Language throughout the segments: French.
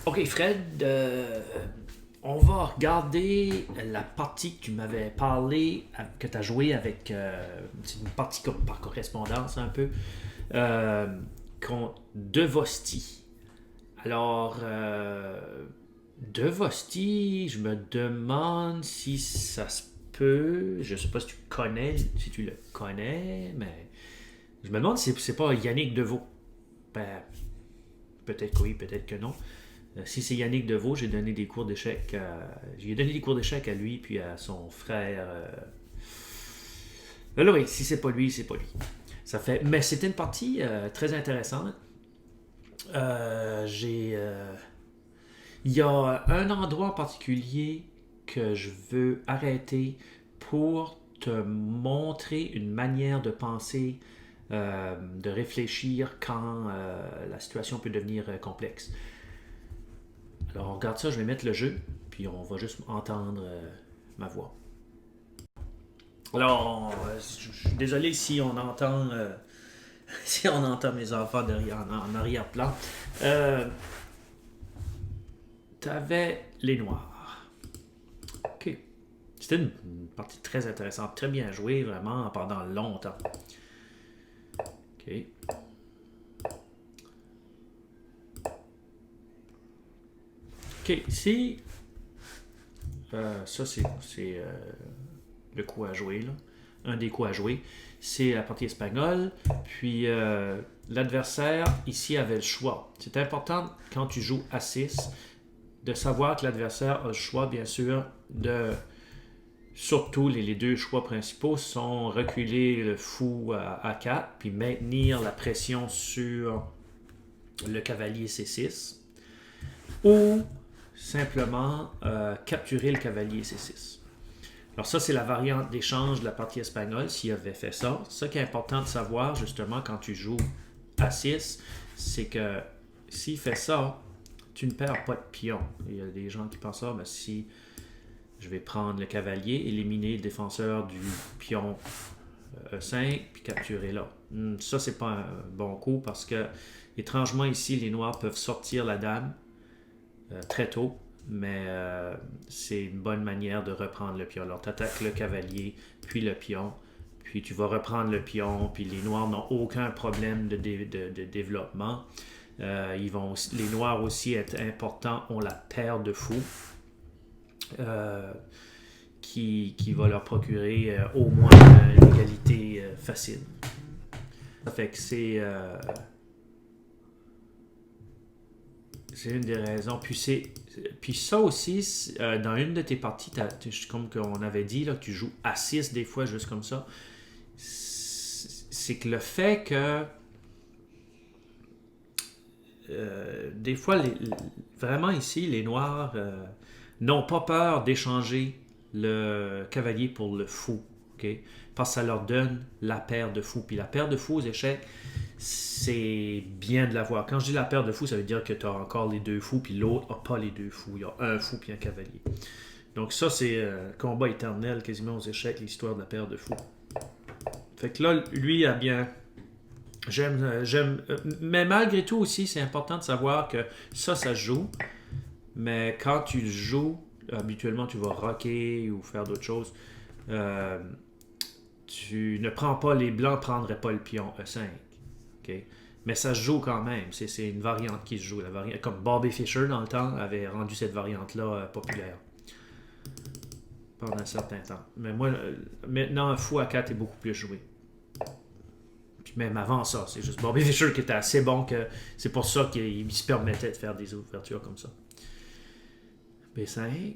Ok, Fred, on va regarder la partie que tu m'avais parlé, que tu as joué avec. C'est une partie par correspondance un peu, euh, contre Devosti. Alors, Devosti, je me demande si ça se peut. Je sais pas si tu connais, si tu le connais, mais je me demande si c'est pas Yannick Deveau. Ben, peut-être que oui, peut-être que non. Si c'est Yannick Deveau, j'ai donné des cours d'échecs. J'ai donné des cours d'échecs à lui puis à son frère. Là, oui, si c'est pas lui, c'est pas lui. Ça fait. Mais c'était une partie très intéressante. J'ai. Il y a un endroit en particulier que je veux arrêter pour te montrer une manière de penser, de réfléchir quand la situation peut devenir complexe. Alors, on regarde ça, je vais mettre le jeu, puis on va juste entendre ma voix. Alors, je suis désolé si on entend si on entend mes enfants derrière, en arrière-plan. Euh, T'avais les noirs. Ok. C'était une partie très intéressante, très bien jouée, vraiment, pendant longtemps. Ok. Ok, ici, ça c'est le coup à jouer, là. Un des coups à jouer. C'est la partie espagnole. Puis l'adversaire, ici, avait le choix. C'est important, quand tu joues à 6 de savoir que l'adversaire a le choix, bien sûr, de... Surtout, les deux choix principaux sont reculer le fou à 4 puis maintenir la pression sur le cavalier C6, ou simplement capturer le cavalier C6. Alors ça, c'est la variante d'échange de la partie espagnole s'il avait fait ça. Ce qui est important de savoir, justement, quand tu joues à 6, c'est que s'il fait ça, tu ne perds pas de pion. Il y a des gens qui pensent ça, mais si je vais prendre le cavalier, éliminer le défenseur du pion E5, puis capturer là. Ça, c'est pas un bon coup parce que, étrangement, ici, les noirs peuvent sortir la dame très tôt, mais c'est une bonne manière de reprendre le pion. Alors, tu attaques le cavalier, puis le pion, puis tu vas reprendre le pion, puis les noirs n'ont aucun problème de développement. Les noirs aussi être importants, ont la paire de fous. Qui va leur procurer au moins une égalité facile. Ça fait que c'est une des raisons. Puis ça aussi, dans une de tes parties, comme on avait dit, là, que tu joues à 6 des fois, juste comme ça, c'est que le fait que des fois, vraiment ici, les Noirs n'ont pas peur d'échanger le cavalier pour le fou. Okay? Parce que ça leur donne la paire de fous. Puis la paire de fous aux échecs, c'est bien de l'avoir. Quand je dis la paire de fous, ça veut dire que tu as encore les deux fous, puis l'autre n'a pas les deux fous. Il y a un fou puis un cavalier. Donc ça, c'est combat éternel quasiment aux échecs, l'histoire de la paire de fous. Fait que là, lui a bien... Mais malgré tout aussi, c'est important de savoir que ça se joue. Mais quand tu le joues, habituellement, tu vas rocker ou faire d'autres choses. Euh, Tu ne prends pas, les blancs ne prendraient pas le pion E5. Okay? Mais ça se joue quand même. C'est une variante qui se joue. Comme Bobby Fischer, dans le temps, avait rendu cette variante-là populaire pendant un certain temps. Mais moi, maintenant, un fou à 4 est beaucoup plus joué. Puis même avant ça, c'est juste Bobby Fischer qui était assez bon que c'est pour ça qu'il se permettait de faire des ouvertures comme ça. B5.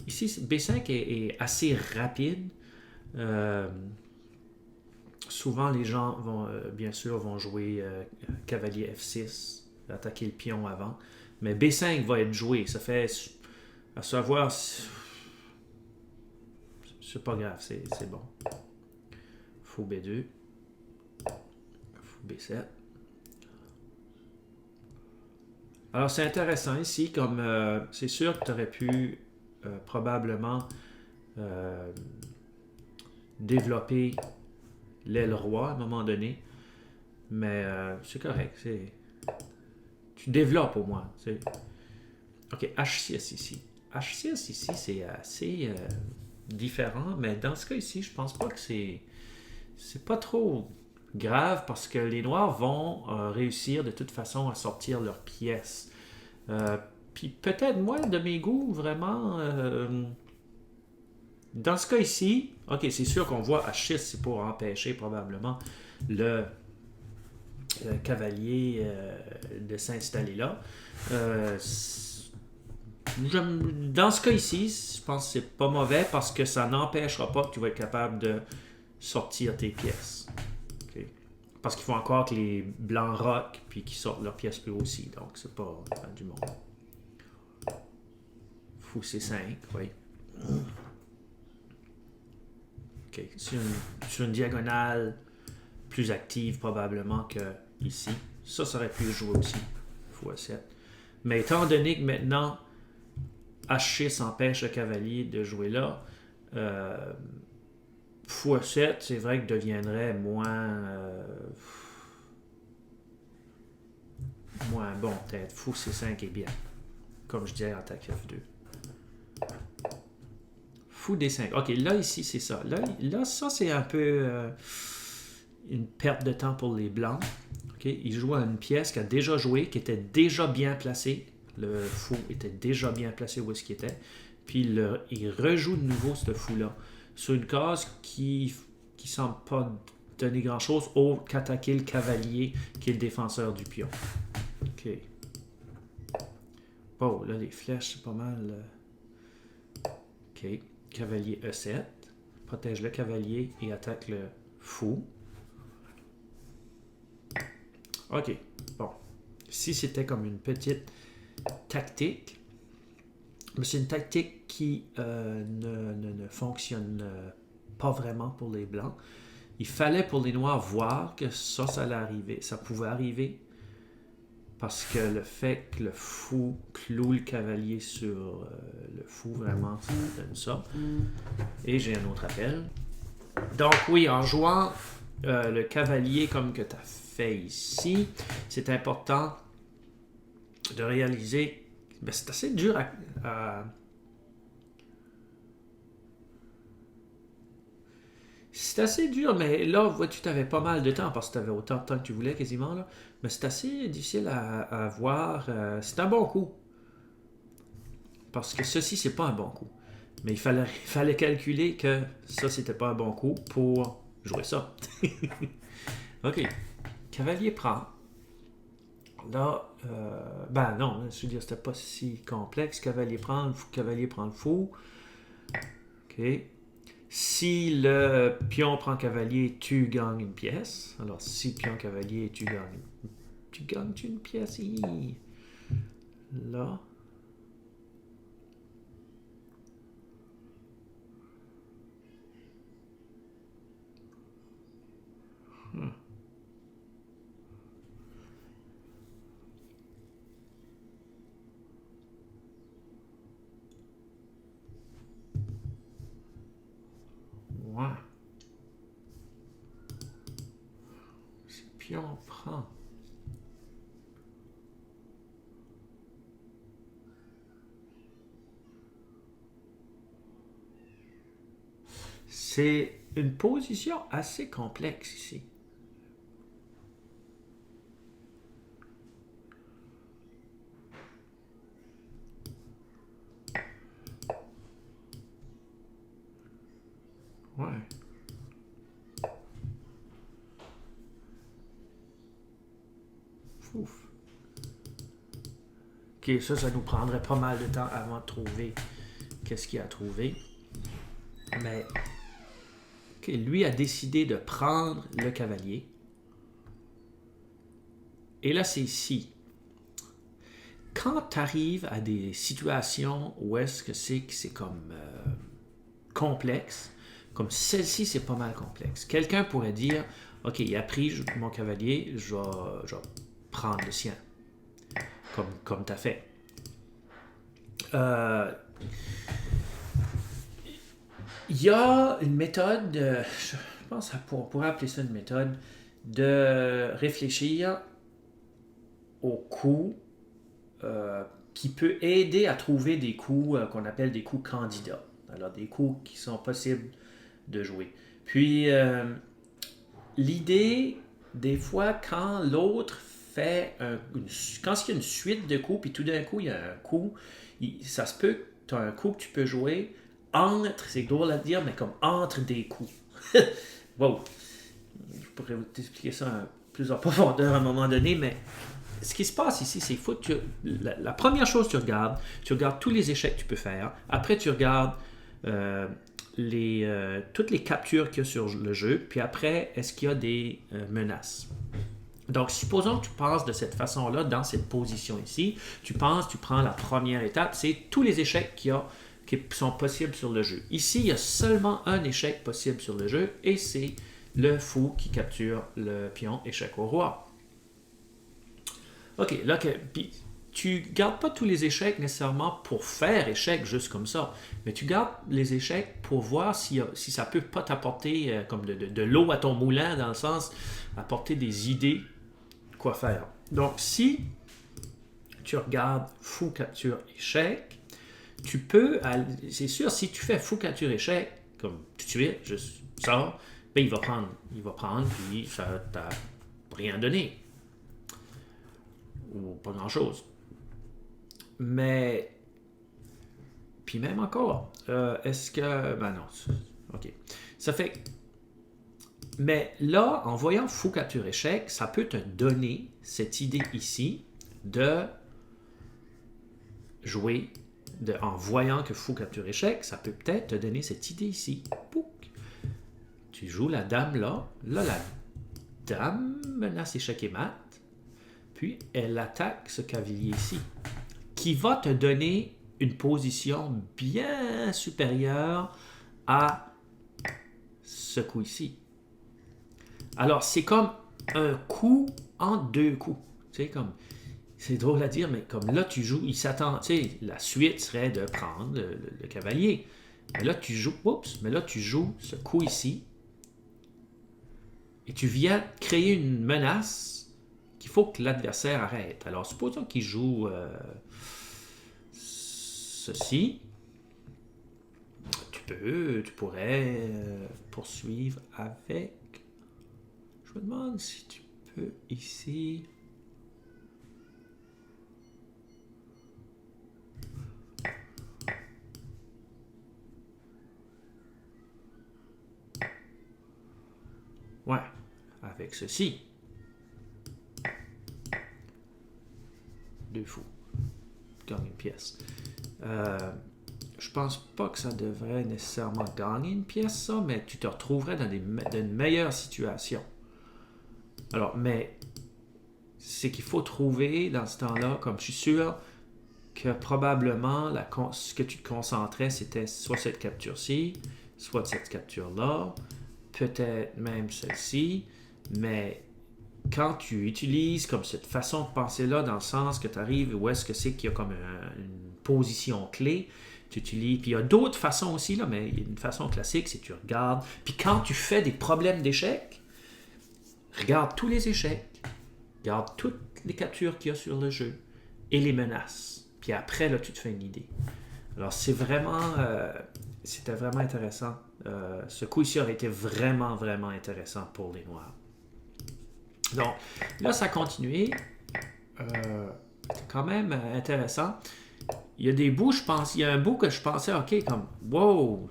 Ici, B5 est assez rapide. Euh, Souvent, les gens vont, bien sûr, vont jouer cavalier F6, attaquer le pion avant. Mais B5 va être joué. Ça fait à savoir. C'est pas grave, c'est bon. Fou B2. Fou B7. Alors, c'est intéressant ici, comme c'est sûr que tu aurais pu probablement euh, développer l'aile roi à un moment donné, mais c'est correct. Tu développes au moins. OK, H6 ici. H6 ici, c'est assez différent, mais dans ce cas ici, je pense pas que c'est pas trop grave parce que les noirs vont réussir de toute façon à sortir leurs pièces. Euh, Puis peut-être, moi, de mes goûts, vraiment, dans ce cas ici, OK, c'est sûr qu'on voit H6, c'est pour empêcher probablement le cavalier de s'installer là. Euh, dans ce cas ici, je pense que c'est pas mauvais parce que ça n'empêchera pas que tu vas être capable de sortir tes pièces. Okay? Parce qu'il faut encore que les blancs rock puis qu'ils sortent leurs pièces eux aussi. Donc c'est pas du monde. Fou C5, oui. OK. Sur une diagonale plus active probablement que ici. Ça aurait pu jouer aussi. Fou A7. Mais étant donné que maintenant H6 empêche le cavalier de jouer là, Fou A7, c'est vrai que deviendrait moins bon peut-être. Fou C5 est bien. Comme je disais, attaque F2. Fou D5. OK, là, ici, c'est ça. Là ça, c'est un peu une perte de temps pour les blancs. OK, il joue à une pièce qu'il a déjà jouée, qui était déjà bien placée. Le fou était déjà bien placé où est-ce qu'il était. Puis il rejoue de nouveau ce fou-là. Sur une case qui semble pas donner grand-chose autre qu'attaquer le cavalier qui est le défenseur du pion. OK. Oh, là, les flèches, c'est pas mal. OK. Cavalier E7. Protège le cavalier et attaque le fou. OK. Bon. Si c'était comme une petite tactique, mais c'est une tactique qui ne fonctionne pas vraiment pour les blancs. Il fallait pour les noirs voir que ça allait arriver. Ça pouvait arriver parce que le fait que le fou cloue le cavalier sur le fou, vraiment, ça donne ça. Et j'ai un autre appel. Donc oui, en jouant le cavalier comme que tu as fait ici, c'est important de réaliser. Ben, c'est assez dur c'est assez dur, mais là, vois-tu, tu avais pas mal de temps parce que tu avais autant de temps que tu voulais quasiment. Là. Mais c'est assez difficile à voir. C'est un bon coup. Parce que ceci, c'est pas un bon coup. Mais il fallait calculer que ça, c'était pas un bon coup pour jouer ça. OK. Cavalier prend. Là, ben non, je veux dire, c'était pas si complexe. Cavalier prend le fou. OK. Si le pion prend cavalier, tu gagnes une pièce. Alors, si pion cavalier, tu gagnes une pièce. Là. Ouais. Si pion prend. C'est une position assez complexe ici. Ouais. Ouf. Ok, ça nous prendrait pas mal de temps avant de trouver qu'est-ce qu'il a trouvé. Mais ok, lui a décidé de prendre le cavalier. Et là, c'est ici. Quand tu arrives à des situations où est-ce que c'est comme complexe, comme celle-ci, c'est pas mal complexe. Quelqu'un pourrait dire, OK, il a pris mon cavalier, je vais prendre le sien, comme tu as fait. Il y a une méthode, je pense qu'on pourrait appeler ça une méthode, de réfléchir au coup qui peut aider à trouver des coups qu'on appelle des coups candidats. Alors, des coups qui sont possibles de jouer. Puis, l'idée, des fois, quand l'autre fait quand il y a une suite de coups, puis tout d'un coup, il y a un coup, ça se peut que tu as un coup que tu peux jouer c'est drôle à dire, mais comme entre des coups. Wow! Je pourrais vous expliquer ça plus en profondeur à un moment donné, mais ce qui se passe ici, c'est que la première chose que tu regardes tous les échecs que tu peux faire. Après, tu regardes toutes les captures qu'il y a sur le jeu. Puis après, est-ce qu'il y a des menaces? Donc, supposons que tu penses de cette façon-là, dans cette position ici. Tu prends la première étape, c'est tous les échecs qui sont possibles sur le jeu. Ici, il y a seulement un échec possible sur le jeu, et c'est le fou qui capture le pion échec au roi. OK, là, puis tu ne gardes pas tous les échecs nécessairement pour faire échec juste comme ça, mais tu gardes les échecs pour voir si ça peut pas t'apporter comme de l'eau à ton moulin, dans le sens, apporter des idées quoi faire. Donc, si tu regardes fou capture échec, tu peux, c'est sûr, si tu fais fou capture échec, comme tout de suite, juste ça, ben il va prendre, puis ça t'a rien donné. Ou pas grand-chose. Mais, puis même encore, est-ce que, ben non, ok. Ça fait, mais là, en voyant fou capture échec, ça peut te donner cette idée ici de jouer, en voyant que fou capture échec, ça peut peut-être te donner cette idée ici. Pouc. Tu joues la dame là, la dame menace échec et mat. Puis, elle attaque ce cavalier ici, qui va te donner une position bien supérieure à ce coup ici. Alors, c'est comme un coup en deux coups. Tu sais, comme, c'est drôle à dire, mais comme là, tu joues, il s'attend, tu sais, la suite serait de prendre le cavalier. Mais là, tu joues ce coup ici, et tu viens créer une menace qu'il faut que l'adversaire arrête. Alors, supposons qu'il joue ceci. Tu pourrais poursuivre avec... Je me demande si tu peux ici... Ouais, avec ceci. Deux fous. Gagne une pièce. Je pense pas que ça devrait nécessairement gagner une pièce, ça, mais tu te retrouverais dans une meilleure situation. Alors, mais c'est qu'il faut trouver dans ce temps-là, comme je suis sûr que probablement ce que tu te concentrais, c'était soit cette capture-ci, soit cette capture-là, peut-être même celle-ci, mais quand tu utilises comme cette façon de penser-là, dans le sens que tu arrives où est-ce que c'est qu'il y a comme une position clé, tu utilises, puis il y a d'autres façons aussi, là, mais il y a une façon classique, c'est que tu regardes, puis quand tu fais des problèmes d'échecs, regarde tous les échecs, regarde toutes les captures qu'il y a sur le jeu, et les menaces, puis après, là, tu te fais une idée. Alors, c'était vraiment intéressant. Ce coup ici aurait été vraiment, vraiment intéressant pour les Noirs. Donc, là, ça a continué. C'est quand même intéressant. Il y a des bouts, il y a un bout que je pensais, OK, comme, wow,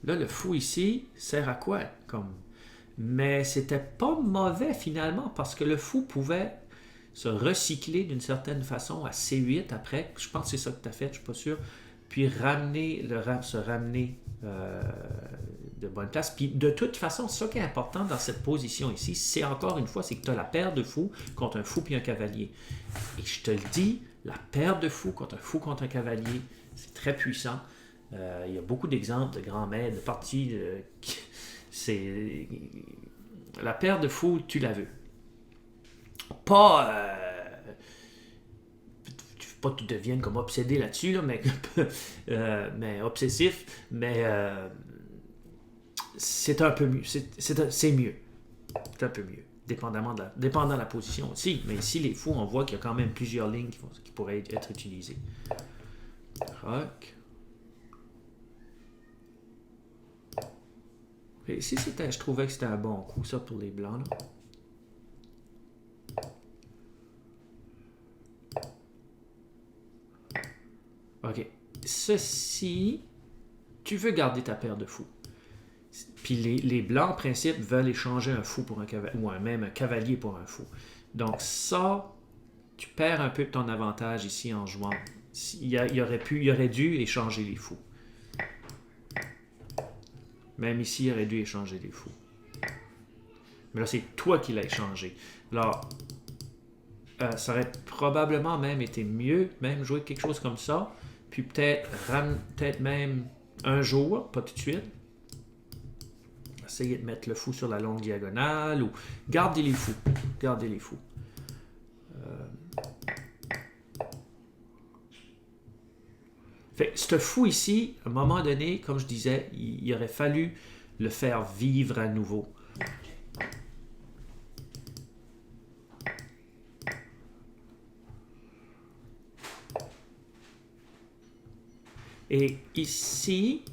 là, le fou ici sert à quoi? Mais c'était pas mauvais finalement, parce que le fou pouvait se recycler d'une certaine façon à C8 après. Je pense que c'est ça que tu as fait, je suis pas sûr. Puis se ramener de bonne place. Puis de toute façon, ce qui est important dans cette position ici, c'est encore une fois, c'est que tu as la paire de fous contre un fou puis un cavalier. Et je te le dis, la paire de fous contre un fou contre un cavalier, c'est très puissant. Il y a beaucoup d'exemples de grands maîtres, de parties. C'est la paire de fous, tu la veux. Pas que tu deviennes comme obsédé là-dessus, là, mais obsessif, mais c'est un peu mieux. C'est mieux. C'est un peu mieux. dépendant de la position aussi. Mais ici, les fous, on voit qu'il y a quand même plusieurs lignes qui pourraient être utilisées. Rock. Et ici, je trouvais que c'était un bon coup, ça, pour les blancs. Là. OK. Ceci, tu veux garder ta paire de fous. Puis les blancs, en principe, veulent échanger un fou pour un cavalier, ou même un cavalier pour un fou. Donc ça, tu perds un peu de ton avantage ici en jouant. Il aurait dû échanger les fous. Même ici, il aurait dû échanger les fous. Mais là, c'est toi qui l'as échangé. Alors, ça aurait probablement même été mieux, même jouer quelque chose comme ça, puis peut-être même un jour, pas tout de suite, essayer de mettre le fou sur la longue diagonale, ou gardez les fous. Gardez les fous. Fait ce fou ici, à un moment donné, comme je disais, il aurait fallu le faire vivre à nouveau. Et ici,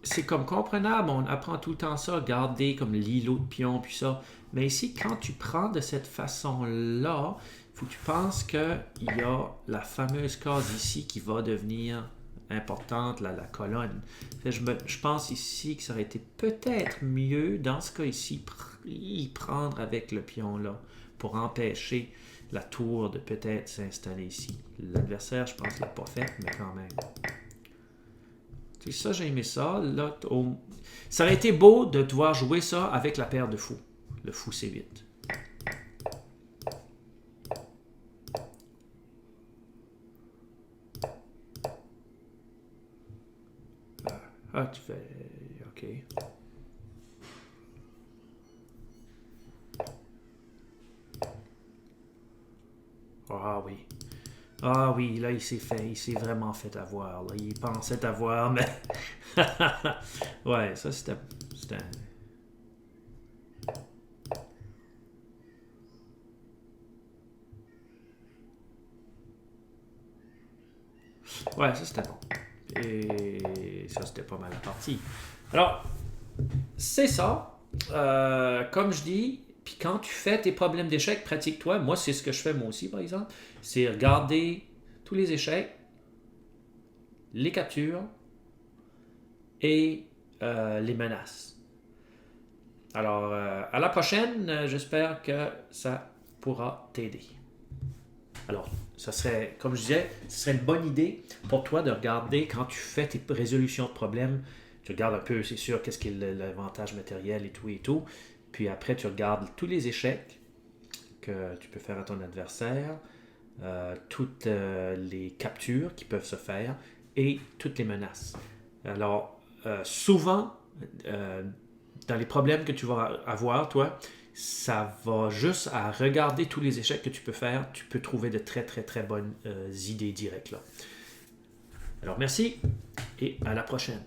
c'est comme comprenable, on apprend tout le temps ça, garder comme l'îlot de pion, puis ça. Mais ici, quand tu prends de cette façon-là, il faut que tu penses qu'il y a la fameuse case ici qui va devenir importante, la colonne. Je pense ici que ça aurait été peut-être mieux, dans ce cas ici, y prendre avec le pion là, pour empêcher la tour de peut-être s'installer ici. L'adversaire, je pense, ne l'a pas fait, mais quand même. Tu sais, ça, j'ai aimé ça. Là, ça aurait été beau de devoir jouer ça avec la paire de fous. Le fou C8. Ah, tu fais... OK. Ah oui. Ah oui, là, il s'est vraiment fait avoir. Là. Il pensait avoir, mais... ouais, ça, c'était... Ouais, ça, c'était bon. Et ça, c'était pas mal la partie. Alors, c'est ça. Comme je dis, puis quand tu fais tes problèmes d'échecs, pratique-toi. Moi, c'est ce que je fais moi aussi, par exemple. C'est regarder tous les échecs, les captures et les menaces. Alors, à la prochaine, j'espère que ça pourra t'aider. Alors, ça serait, comme je disais, ce serait une bonne idée pour toi de regarder quand tu fais tes résolutions de problèmes. Tu regardes un peu, c'est sûr, qu'est-ce qui est l'avantage matériel et tout. Puis après, tu regardes tous les échecs que tu peux faire à ton adversaire, toutes les captures qui peuvent se faire et toutes les menaces. Alors, souvent, dans les problèmes que tu vas avoir, toi, ça va juste à regarder tous les échecs que tu peux faire. Tu peux trouver de très, très, très bonnes idées directes là. Alors, merci et à la prochaine.